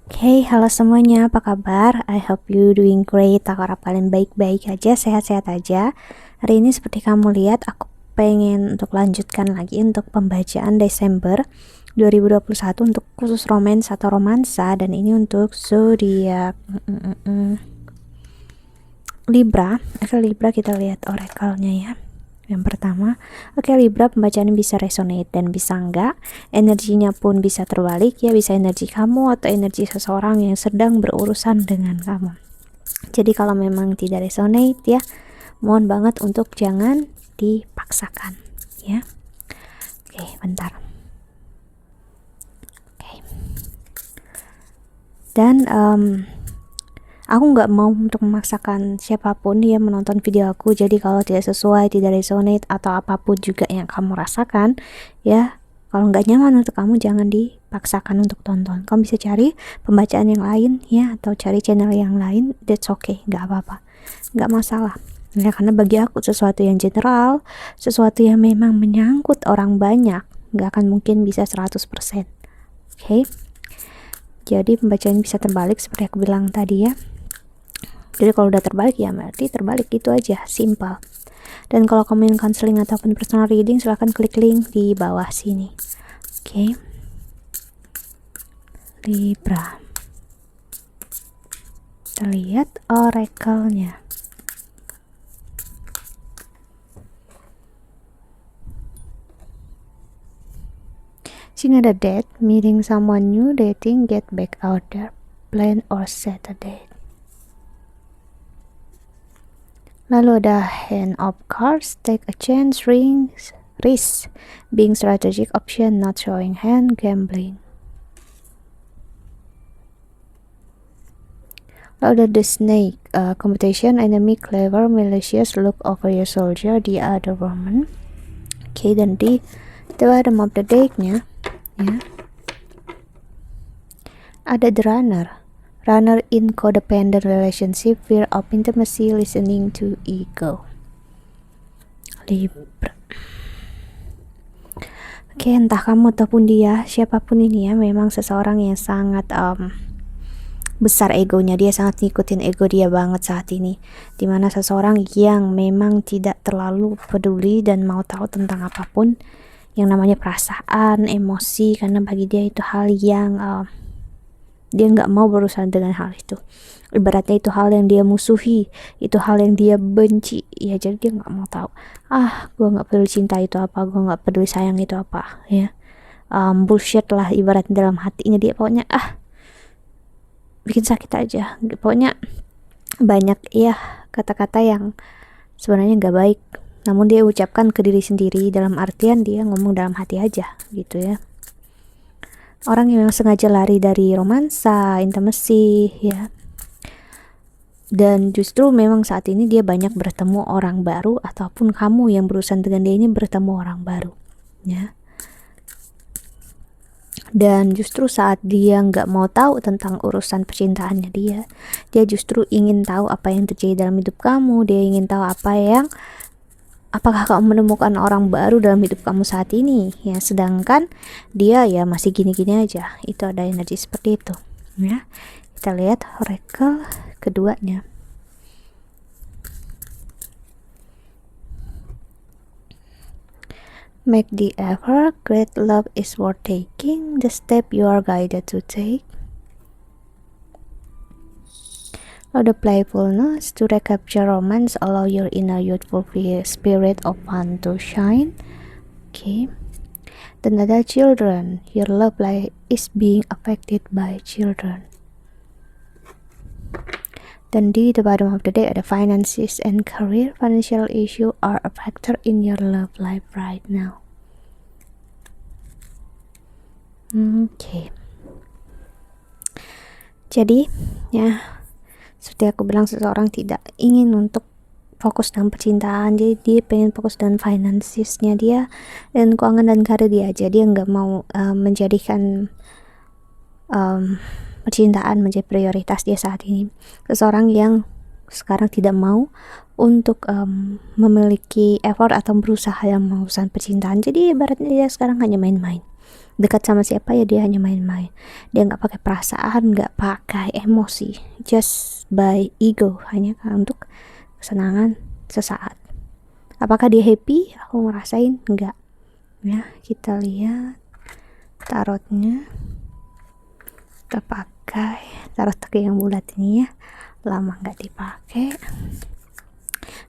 Hey, halo semuanya, apa kabar? I hope you doing great. Aku harap kalian baik-baik aja, sehat-sehat aja. Hari ini seperti kamu lihat, aku pengen untuk lanjutkan lagi untuk pembacaan Desember 2021 untuk khusus romance atau romansa, dan ini untuk zodiak Libra. Oke, Libra, kita lihat oracle-nya ya. Yang pertama, oke Libra, pembacaan bisa resonate dan bisa enggak. Energinya pun bisa terbalik ya, bisa energi kamu atau energi seseorang yang sedang berurusan dengan kamu. Jadi kalau memang tidak resonate ya, mohon banget untuk jangan dipaksakan ya. Oke, bentar. Oke. Dan aku nggak mau untuk memaksakan siapapun dia menonton video aku. Jadi kalau tidak sesuai, tidak resonate atau apapun juga yang kamu rasakan ya, kalau nggak nyaman untuk kamu jangan dipaksakan untuk tonton. Kamu bisa cari pembacaan yang lain ya, atau cari channel yang lain, that's okay, nggak apa-apa, nggak masalah ya. Karena bagi aku sesuatu yang general, sesuatu yang memang menyangkut orang banyak, nggak akan mungkin bisa 100%. Oke, jadi pembacaan bisa terbalik seperti aku bilang tadi ya. Jadi kalau udah terbalik ya berarti terbalik, gitu aja, simple. Dan kalau kamu ingin counseling ataupun personal reading, silahkan klik link di bawah sini. Oke. Libra. Kita lihat oracle-nya. Seeing a date, meeting someone new, dating, get back out there, plan or set a date. Lalu ada hand of cards, take a chance, risk, being strategic, option, not showing hand, gambling. Lalu ada the snake, competition, enemy, clever, malicious, look over your soldier, the other woman. Oke, dan di bottom of the deck-nya ya, ada the runner in codependent relationship, fear of intimacy, listening to ego. Libra. Oke, entah kamu ataupun dia, siapapun ini ya, memang seseorang yang sangat besar egonya. Dia sangat ngikutin ego dia banget saat ini, dimana seseorang yang memang tidak terlalu peduli dan mau tahu tentang apapun yang namanya perasaan, emosi, karena bagi dia itu hal yang dia nggak mau berurusan dengan hal itu. Ibaratnya itu hal yang dia musuhi, itu hal yang dia benci ya, jadi dia nggak mau tahu. Gue nggak peduli cinta itu apa, gue nggak peduli sayang itu apa ya. Bullshit lah ibaratnya dalam hatinya dia, pokoknya bikin sakit aja, pokoknya banyak ya kata-kata yang sebenarnya nggak baik, namun dia ucapkan ke diri sendiri, dalam artian dia ngomong dalam hati aja gitu ya. Orang yang sengaja lari dari romansa, intimacy ya, dan justru memang saat ini dia banyak bertemu orang baru, ataupun kamu yang berurusan dengan dia ini bertemu orang baru ya. Dan justru saat dia nggak mau tahu tentang urusan percintaannya dia justru ingin tahu apa yang terjadi dalam hidup kamu. Dia ingin tahu apakah kamu menemukan orang baru dalam hidup kamu saat ini ya, sedangkan dia ya masih gini-gini aja. Itu ada energi seperti itu ya. Kita lihat oracle keduanya. Make the effort, great love is worth taking, the step you are guided to take. The playfulness, to recapture romance, allow your inner youthful spirit of fun to shine. Okay. Then ada children, your love life is being affected by children. Then di the bottom of the deck ada finances and career, financial issue are a factor in your love life right now. Okay. Jadi ya, seperti aku bilang, seseorang tidak ingin untuk fokus dalam percintaan, jadi dia pengen fokus dengan finansisnya dia dan keuangan dan karir dia aja. Dia nggak mau menjadikan percintaan menjadi prioritas dia saat ini. Seseorang yang sekarang tidak mau untuk memiliki effort atau berusaha dalam urusan percintaan. Jadi ibaratnya dia sekarang hanya main-main dekat sama siapa ya dia hanya main-main, dia nggak pakai perasaan, nggak pakai emosi, just by ego, hanya untuk kesenangan sesaat. Apakah dia happy? Aku ngerasain enggak. Ya, kita lihat tarotnya. Kita pakai tarot yang bulat ini ya, lama nggak dipakai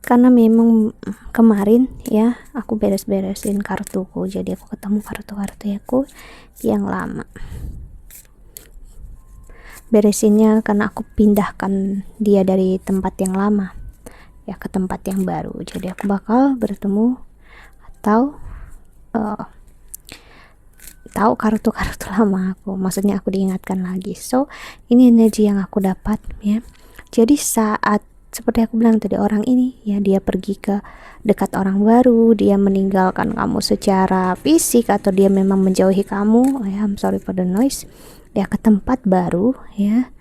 karena memang kemarin ya aku beres-beresin kartuku, jadi aku ketemu kartu-kartu aku yang lama. Beresinnya karena aku pindahkan dia dari tempat yang lama ya ke tempat yang baru, jadi aku bakal bertemu atau tahu kartu-kartu lama aku, maksudnya aku diingatkan lagi. So ini energi yang aku dapat ya. Jadi saat seperti aku bilang tadi, orang ini ya dia pergi ke dekat orang baru, dia meninggalkan kamu secara fisik atau dia memang menjauhi kamu ya, I'm sorry for the noise, dia ke tempat baru ya,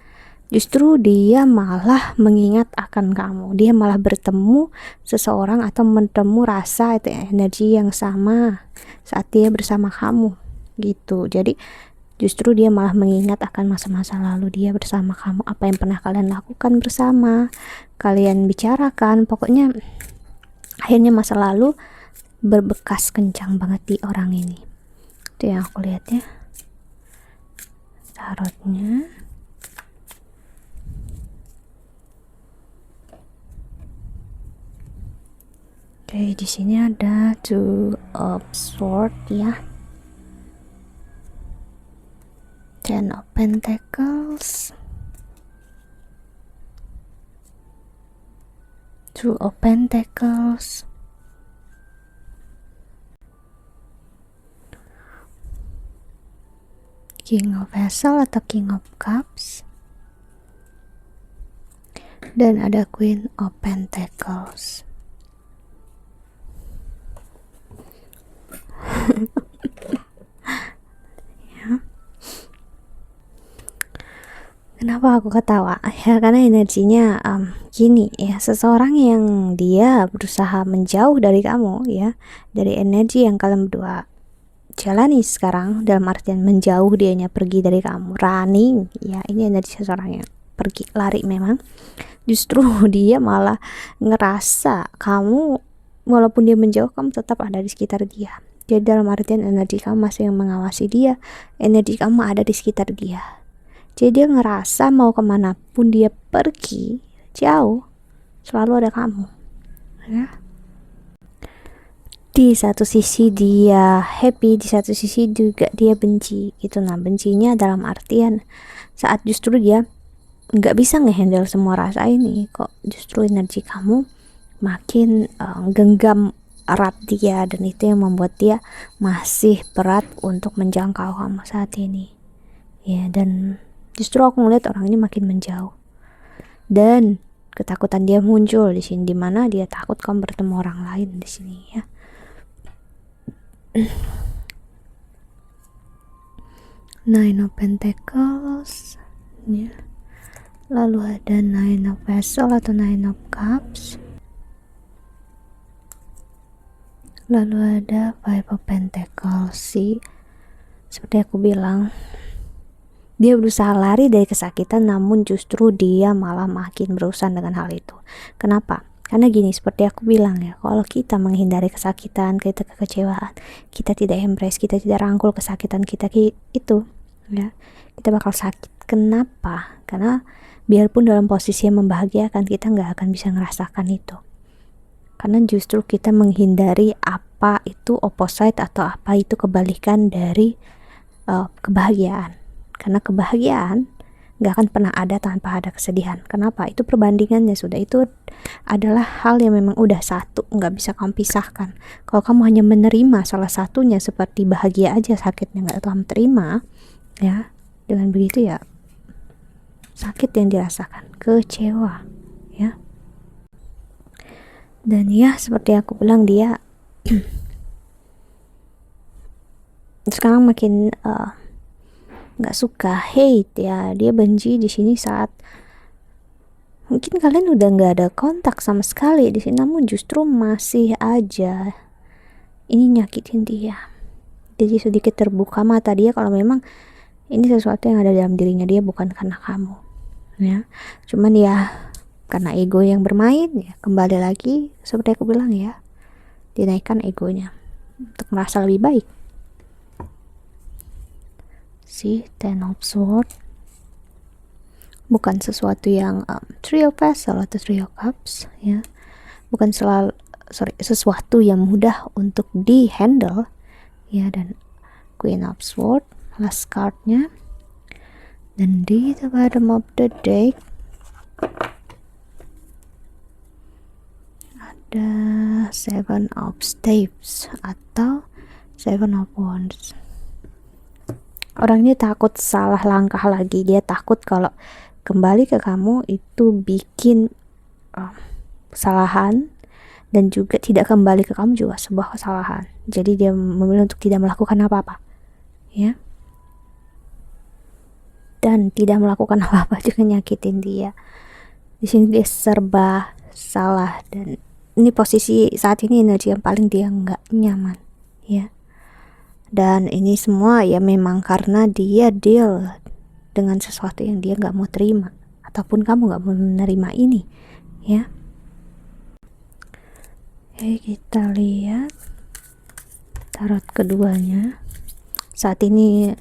justru dia malah mengingat akan kamu, dia malah bertemu seseorang atau bertemu rasa itu energi yang sama saat dia bersama kamu gitu. Jadi justru dia malah mengingat akan masa-masa lalu dia bersama kamu, apa yang pernah kalian lakukan bersama, kalian bicarakan, pokoknya akhirnya masa lalu berbekas kencang banget di orang ini. Itu yang aku lihat ya tarotnya. Oke, di sini ada Two of Swords ya, Ten of Pentacles, Two of Pentacles, King of Vessel atau King of Cups, dan ada Queen of Pentacles. Ya. Kenapa aku ketawa ya, karena energinya gini ya, seseorang yang dia berusaha menjauh dari kamu ya, dari energi yang kalian berdua jalani sekarang, dalam artian menjauh, dianya pergi dari kamu, running ya, ini energi seseorang yang pergi, lari. Memang justru dia malah ngerasa kamu walaupun dia menjauh, kamu tetap ada di sekitar dia. Jadi dalam artian energi kamu masih yang mengawasi dia, energi kamu ada di sekitar dia. Jadi dia ngerasa mau kemanapun dia pergi jauh, selalu ada kamu ya. Di satu sisi dia happy, di satu sisi juga dia benci gitu. Nah, bencinya dalam artian saat justru dia nggak bisa ngehandle semua rasa ini, kok justru energi kamu makin genggam erat dia, dan itu yang membuat dia masih berat untuk menjangkau kamu saat ini ya. Dan justru aku ngeliat orang ini makin menjauh, dan ketakutan dia muncul di sini, dimana dia takut kamu bertemu orang lain di sini ya. Nine of Pentacles ya. Lalu ada Nine of Vessel atau Nine of Cups. Lalu ada Five of Pentacles sih. Seperti aku bilang, dia berusaha lari dari kesakitan, namun justru dia malah makin berurusan dengan hal itu. Kenapa? Karena gini, seperti aku bilang ya, kalau kita menghindari kesakitan, kita kekecewaan, kita tidak embrace, kita tidak rangkul kesakitan kita itu ya, kita bakal sakit. Kenapa? Karena biarpun dalam posisi yang membahagiakan, kita nggak akan bisa ngerasakan itu, karena justru kita menghindari apa itu opposite atau apa itu kebalikan dari kebahagiaan. Karena kebahagiaan nggak akan pernah ada tanpa ada kesedihan. Kenapa? Itu perbandingannya sudah, itu adalah hal yang memang udah satu, nggak bisa kamu pisahkan. Kalau kamu hanya menerima salah satunya, seperti bahagia aja sakitnya nggak kamu terima ya, dengan begitu ya sakit yang dirasakan, kecewa ya. Dan ya seperti aku bilang, dia sekarang makin nggak suka, hate ya, dia benci di sini saat mungkin kalian udah nggak ada kontak sama sekali di sini, namun justru masih aja ini nyakitin dia jadi sedikit terbuka mata dia kalau memang ini sesuatu yang ada dalam dirinya dia, bukan karena kamu ya. Cuman ya karena ego yang bermain ya, kembali lagi seperti aku bilang ya, dinaikkan egonya untuk merasa lebih baik. Si Ten of Swords bukan sesuatu yang Three of Vessels atau Three of Cups ya, bukan sesuatu yang mudah untuk di handle ya. Dan Queen of Swords last cardnya, dan di the bottom of the deck ada Seven of Staves atau Seven of Wands. Orang ini takut salah langkah lagi, dia takut kalau kembali ke kamu itu bikin kesalahan, dan juga tidak kembali ke kamu juga sebuah kesalahan. Jadi dia memilih untuk tidak melakukan apa-apa ya, dan tidak melakukan apa-apa juga nyakitin dia. Di sini dia serba salah, dan ini posisi saat ini energi yang paling dia nggak nyaman ya. Dan ini semua ya memang karena dia deal dengan sesuatu yang dia nggak mau terima, ataupun kamu nggak mau menerima ini ya. Oke, kita lihat tarot keduanya. Saat ini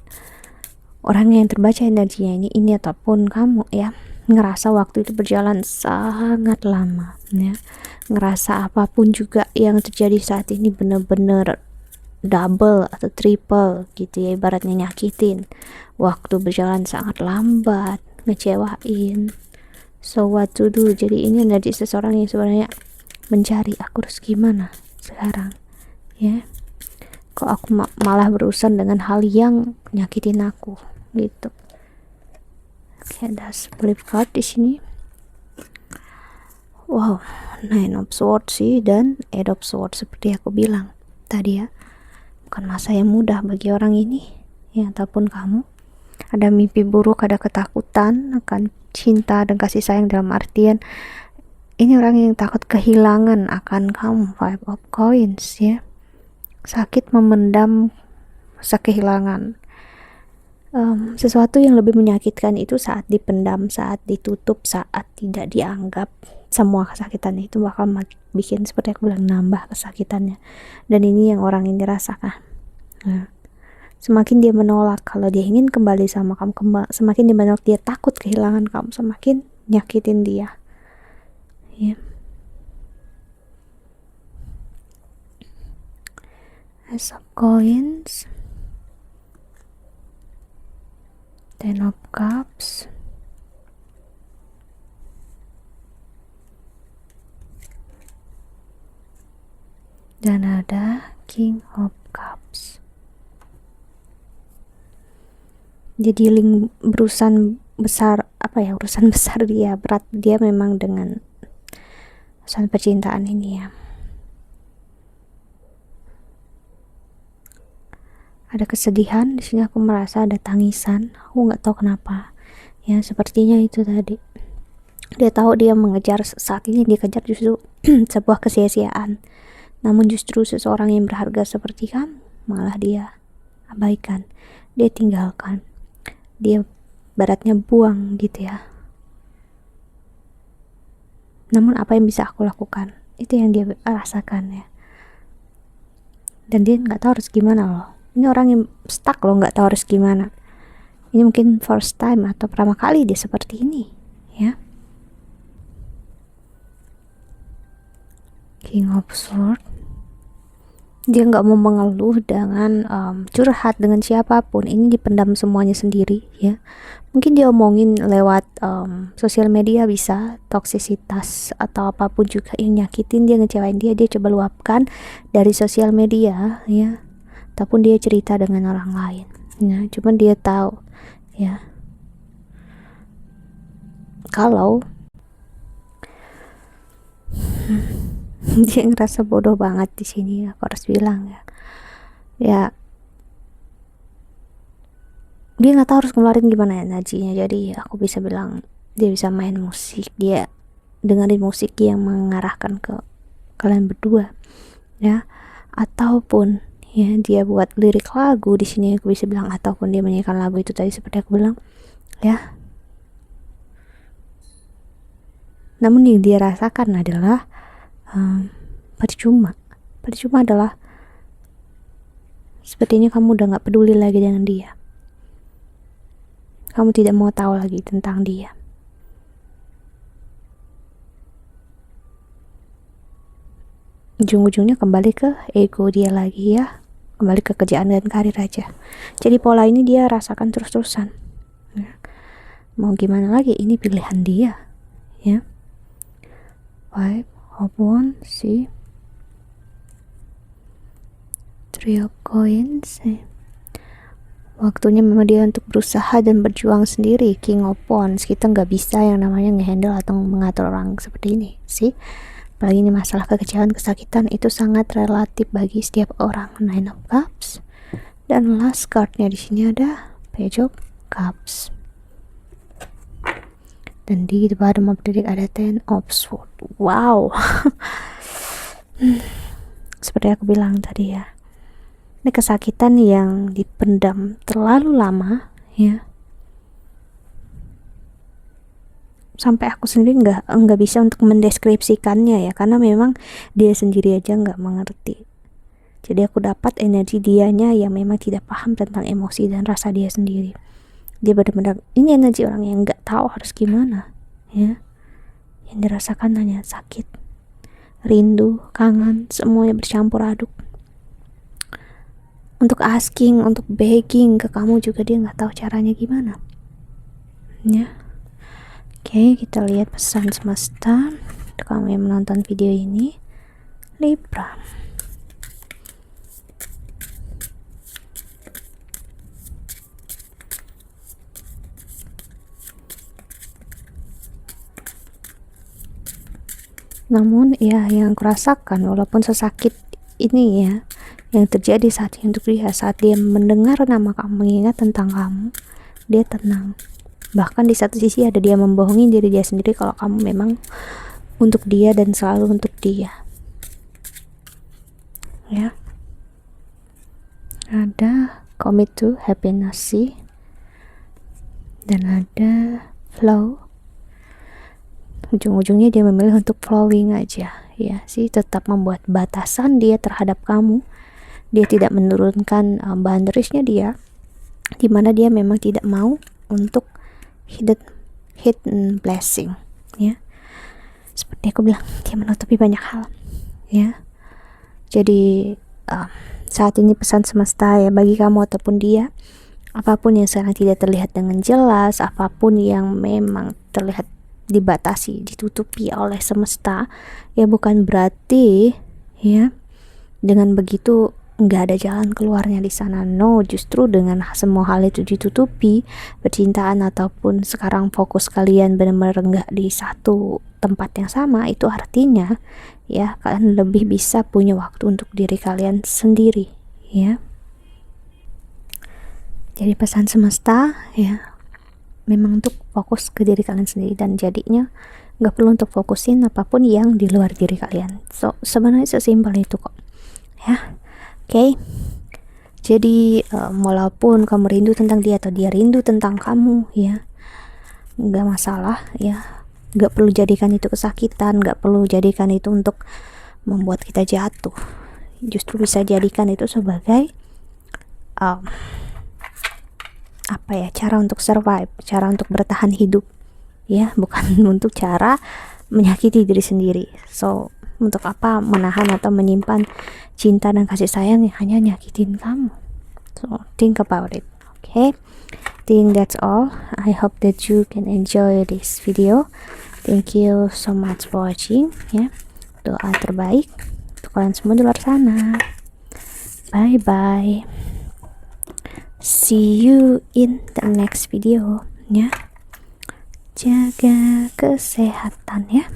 orang yang terbaca energinya ini ataupun kamu ya, ngerasa waktu itu berjalan sangat lama ya, ngerasa apapun juga yang terjadi saat ini bener-bener double atau triple gitu ya, ibaratnya nyakitin. Waktu berjalan sangat lambat, ngecewain. So what to do? Jadi ini energi seseorang yang sebenarnya mencari, aku harus gimana sekarang ya, kok aku malah berurusan dengan hal yang nyakitin aku gitu. Oke, ada flip card di sini. Wow, Nine of Swords sih, dan Eight of Swords seperti aku bilang tadi ya. Bukan masa yang mudah bagi orang ini ya, ataupun kamu. Ada mimpi buruk, ada ketakutan akan cinta dan kasih sayang, dalam artian ini orang yang takut kehilangan akan kamu. Five of Coins ya, sakit memendam rasa kehilangan. Sesuatu yang lebih menyakitkan itu saat dipendam, saat ditutup, saat tidak dianggap. Semua kesakitan itu bakal bikin, seperti aku bilang, nambah kesakitannya. Dan ini yang orang ini rasakan. Nah, semakin dia menolak kalau dia ingin kembali sama kamu, semakin dia menolak, dia takut kehilangan kamu, semakin nyakitin dia ya. Ace of Coins, Ten of Cups, dan ada King of Cups. Jadi urusan besar dia, berat dia memang dengan urusan percintaan ini ya. Ada kesedihan di sini, aku merasa ada tangisan, aku nggak tahu kenapa ya. Sepertinya itu tadi, dia tahu dia mengejar, saat ini dia kejar justru sebuah kesia-siaan. Namun justru seseorang yang berharga seperti kamu malah dia abaikan, dia tinggalkan, dia baratnya buang gitu ya. Namun apa yang bisa aku lakukan, itu yang dia rasakan ya. Dan dia nggak tahu harus gimana loh. Ini orang yang stuck loh, nggak tahu harus gimana. Ini mungkin first time atau pertama kali dia seperti ini ya. King of Swords, dia nggak mau mengeluh dengan curhat dengan siapapun, ini dipendam semuanya sendiri ya. Mungkin dia omongin lewat sosial media, bisa toksisitas atau apapun juga yang nyakitin dia, ngecewain dia coba luapkan dari sosial media ya, ataupun dia cerita dengan orang lain ya. Cuman dia tahu ya kalau dia ngerasa bodoh banget di sini, aku harus bilang ya dia nggak tahu harus ngeluarin gimana energinya. Jadi aku bisa bilang dia bisa main musik, dia dengerin musik yang mengarahkan ke kalian berdua ya, ataupun ya, dia buat lirik lagu di sini aku bisa bilang, ataupun dia menyanyikan lagu itu tadi seperti aku bilang ya. Namun yang dia rasakan adalah percuma adalah sepertinya kamu udah gak peduli lagi dengan dia, kamu tidak mau tahu lagi tentang dia. Ujung-ujungnya kembali ke ego dia lagi ya, kembali ke kerjaan dan karir aja. Jadi pola ini dia rasakan terus-terusan ya. Mau gimana lagi, ini pilihan dia ya. Five of Wands, see, Three of Coins. Waktunya memang dia untuk berusaha dan berjuang sendiri. King of Wands, kita nggak bisa yang namanya ngehandle atau mengatur orang seperti ini sih. Apalagi ini masalah kekecewaan, kesakitan itu sangat relatif bagi setiap orang. Nine of Cups, dan last cardnya di sini ada Page of Cups, dan di bottom of the deck ada Ten of Swords. Wow. Seperti aku bilang tadi ya, ini kesakitan yang dipendam terlalu lama ya, sampai aku sendiri nggak bisa untuk mendeskripsikannya ya, karena memang dia sendiri aja nggak mengerti. Jadi aku dapat energi dianya yang memang tidak paham tentang emosi dan rasa dia sendiri. Dia benar-benar, ini energi orang yang nggak tahu harus gimana ya. Yang dirasakan hanya sakit, rindu, kangen, semuanya bercampur aduk. Untuk asking, untuk begging ke kamu juga dia nggak tahu caranya gimana ya. Oke, kita lihat pesan semesta untuk kamu yang menonton video ini, Libra. Namun ya, yang kurasakan walaupun sesakit ini ya yang terjadi saat ini untuk dia, saat dia mendengar nama kamu, mengingat tentang kamu, dia tenang. Bahkan di satu sisi ada dia membohongi diri dia sendiri kalau kamu memang untuk dia dan selalu untuk dia ya. Ada commit to happiness sih, dan ada flow. Ujung-ujungnya dia memilih untuk flowing aja ya sih, tetap membuat batasan dia terhadap kamu. Dia tidak menurunkan boundariesnya dia, dimana dia memang tidak mau untuk hidden blessing ya. Seperti aku bilang, dia menutupi banyak hal ya. Jadi saat ini pesan semesta ya bagi kamu ataupun dia, apapun yang sekarang tidak terlihat dengan jelas, apapun yang memang terlihat dibatasi, ditutupi oleh semesta ya, bukan berarti ya dengan begitu nggak ada jalan keluarnya di sana. No, justru dengan semua hal itu ditutupi, percintaan ataupun sekarang fokus kalian benar-benar nggak di satu tempat yang sama, itu artinya ya kalian lebih bisa punya waktu untuk diri kalian sendiri ya. Jadi pesan semesta ya memang untuk fokus ke diri kalian sendiri, dan jadinya nggak perlu untuk fokusin apapun yang di luar diri kalian. So sebenarnya sesimpel itu kok ya. Oke, jadi walaupun kamu rindu tentang dia atau dia rindu tentang kamu ya, nggak masalah ya. Nggak perlu jadikan itu kesakitan, nggak perlu jadikan itu untuk membuat kita jatuh. Justru bisa jadikan itu sebagai apa ya, cara untuk survive, cara untuk bertahan hidup ya, bukan untuk cara menyakiti diri sendiri. So untuk apa menahan atau menyimpan cinta dan kasih sayang yang hanya nyakitin kamu? So think about it. Okay, think that's all. I hope that you can enjoy this video. Thank you so much for watching ya. Doa terbaik untuk kalian semua di luar sana. Bye bye, see you in the next video ya. Jaga kesehatan ya.